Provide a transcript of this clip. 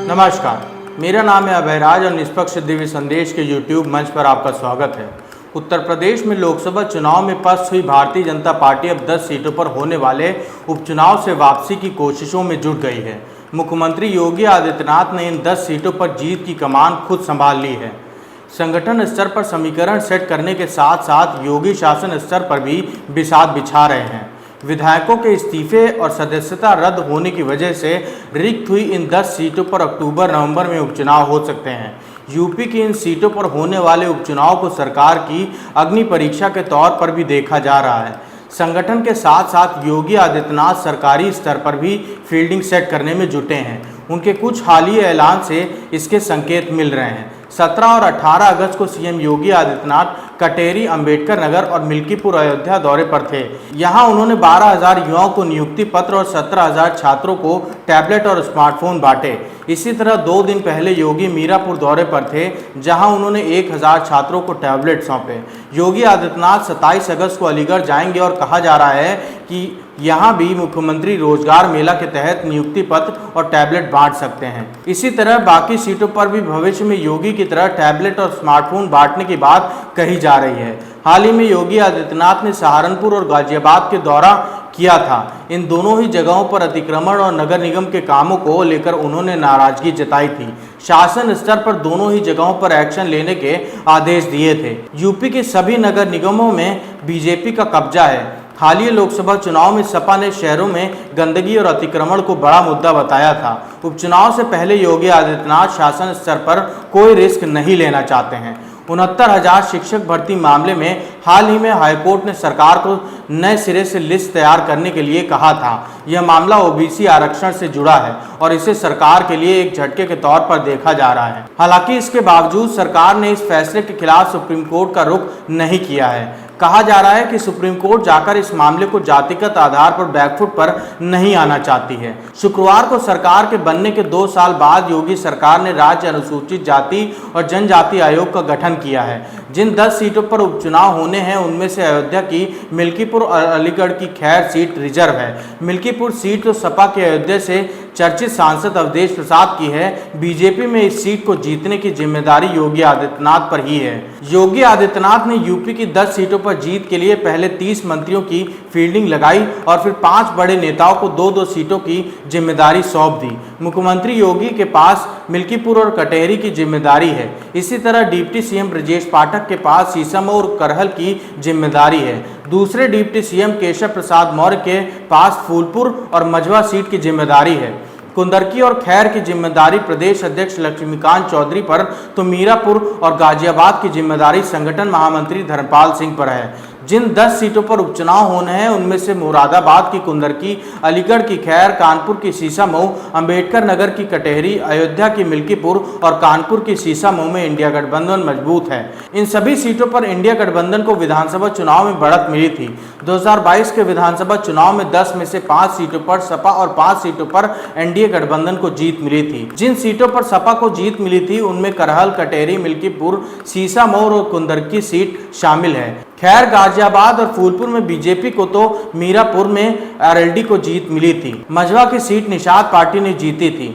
नमस्कार, मेरा नाम है अभयराज और निष्पक्ष दिव्य संदेश के YouTube मंच पर आपका स्वागत है। उत्तर प्रदेश में लोकसभा चुनाव में पस्त हुई भारतीय जनता पार्टी अब 10 सीटों पर होने वाले उपचुनाव से वापसी की कोशिशों में जुट गई है। मुख्यमंत्री योगी आदित्यनाथ ने इन 10 सीटों पर जीत की कमान खुद संभाल ली है। संगठन स्तर पर समीकरण सेट करने के साथ साथ योगी शासन स्तर पर भी बिसात बिछा रहे हैं। विधायकों के इस्तीफे और सदस्यता रद्द होने की वजह से रिक्त हुई इन 10 सीटों पर अक्टूबर-नवंबर में उपचुनाव हो सकते हैं। यूपी की इन सीटों पर होने वाले उपचुनाव को सरकार की अग्नि परीक्षा के तौर पर भी देखा जा रहा है। संगठन के साथ साथ योगी आदित्यनाथ सरकारी स्तर पर भी फील्डिंग सेट करने में जुटे हैं। उनके कुछ हालिया ऐलान से इसके संकेत मिल रहे हैं। 17 और 18 अगस्त को सीएम योगी आदित्यनाथ कटेरी, अंबेडकर नगर और मिल्कीपुर अयोध्या दौरे पर थे। यहां उन्होंने 12,000 युवाओं को नियुक्ति पत्र और 17,000 छात्रों को टैबलेट और स्मार्टफोन बांटे। इसी तरह 2 दिन पहले योगी मीरापुर दौरे पर थे, जहां उन्होंने 1,000 छात्रों को टैबलेट सौंपे। योगी आदित्यनाथ 27 अगस्त को अलीगढ़ जाएंगे और कहा जा रहा है कि यहाँ भी मुख्यमंत्री रोजगार मेला के तहत नियुक्ति पत्र और टैबलेट बांट सकते हैं। इसी तरह बाकी सीटों पर भी भविष्य में योगी की तरह टैबलेट और स्मार्टफोन बांटने की बात कही जा रही है। हाल ही में योगी आदित्यनाथ ने सहारनपुर और गाजियाबाद के दौरा किया था। इन दोनों ही जगहों पर अतिक्रमण और नगर निगम के कामों को लेकर उन्होंने नाराजगी जताई थी। शासन स्तर पर दोनों ही जगहों पर एक्शन लेने के आदेश दिए थे। यूपी के सभी नगर निगमों में बीजेपी का कब्जा है। हालिया लोकसभा चुनाव में सपा ने शहरों में गंदगी और अतिक्रमण को बड़ा मुद्दा बताया था। उपचुनाव से पहले योगी आदित्यनाथ शासन स्तर पर कोई रिस्क नहीं लेना चाहते हैं। 69,000 शिक्षक भर्ती मामले में हाल ही में हाईकोर्ट ने सरकार को नए सिरे से लिस्ट तैयार करने के लिए कहा था। यह मामला ओबीसी आरक्षण से जुड़ा है और इसे सरकार के लिए एक झटके के तौर पर देखा जा रहा है। हालांकि इसके बावजूद सरकार ने इस फैसले के खिलाफ सुप्रीम कोर्ट का रुख नहीं किया है। कहा जा रहा है कि सुप्रीम कोर्ट जाकर इस मामले को जातिगत आधार पर बैकफुट पर नहीं आना चाहती है। शुक्रवार को सरकार के बनने के 2 साल बाद योगी सरकार ने राज्य अनुसूचित जाति और जनजाति आयोग का गठन किया है। जिन 10 सीटों पर उपचुनाव होने हैं उनमें से अयोध्या की मिल्कीपुर और अलीगढ़ की खैर सीट रिजर्व है। मिल्कीपुर सीट तो सपा के अयोध्या से चर्चित सांसद अवधेश प्रसाद की है। बीजेपी में इस सीट को जीतने की जिम्मेदारी योगी आदित्यनाथ पर ही है। योगी आदित्यनाथ ने यूपी की 10 सीटों पर जीत के लिए पहले 30 मंत्रियों की फील्डिंग लगाई और फिर 5 बड़े नेताओं को 2-2 सीटों की जिम्मेदारी सौंप दी। मुख्यमंत्री योगी के पास मिल्कीपुर और कटेहरी की जिम्मेदारी है। इसी तरह डिप्टी सीएम ब्रजेश पाठक के पास शीशम और करहल की जिम्मेदारी है। दूसरे डिप्टी सीएम केशव प्रसाद मौर्य के पास फूलपुर और मझवा सीट की जिम्मेदारी है। कुंदरकी और खैर की जिम्मेदारी प्रदेश अध्यक्ष लक्ष्मीकांत चौधरी पर तो मीरापुर और गाजियाबाद की जिम्मेदारी संगठन महामंत्री धर्मपाल सिंह पर है। जिन 10 सीटों पर उपचुनाव होने हैं उनमें से मुरादाबाद की कुंदरकी, अलीगढ़ की खैर, कानपुर की शीशामऊ, अंबेडकर नगर की कटेहरी, अयोध्या की मिल्कीपुर और कानपुर की शीशामऊ में इंडिया गठबंधन मजबूत है। इन सभी सीटों पर इंडिया गठबंधन को विधानसभा चुनाव में बढ़त मिली थी। 2022 के विधानसभा चुनाव में 10 में से 5 सीटों पर सपा और 5 सीटों पर एनडीए गठबंधन को जीत मिली थी। जिन सीटों पर सपा को जीत मिली थी उनमें करहल, कटेहरी, मिल्कीपुर, शीशामऊ और कुंदरकी सीट शामिल है। खैर, गाजियाबाद और फूलपुर में बीजेपी को तो मीरापुर में आरएलडी को जीत मिली थी। मझवा की सीट निषाद पार्टी ने जीती थी।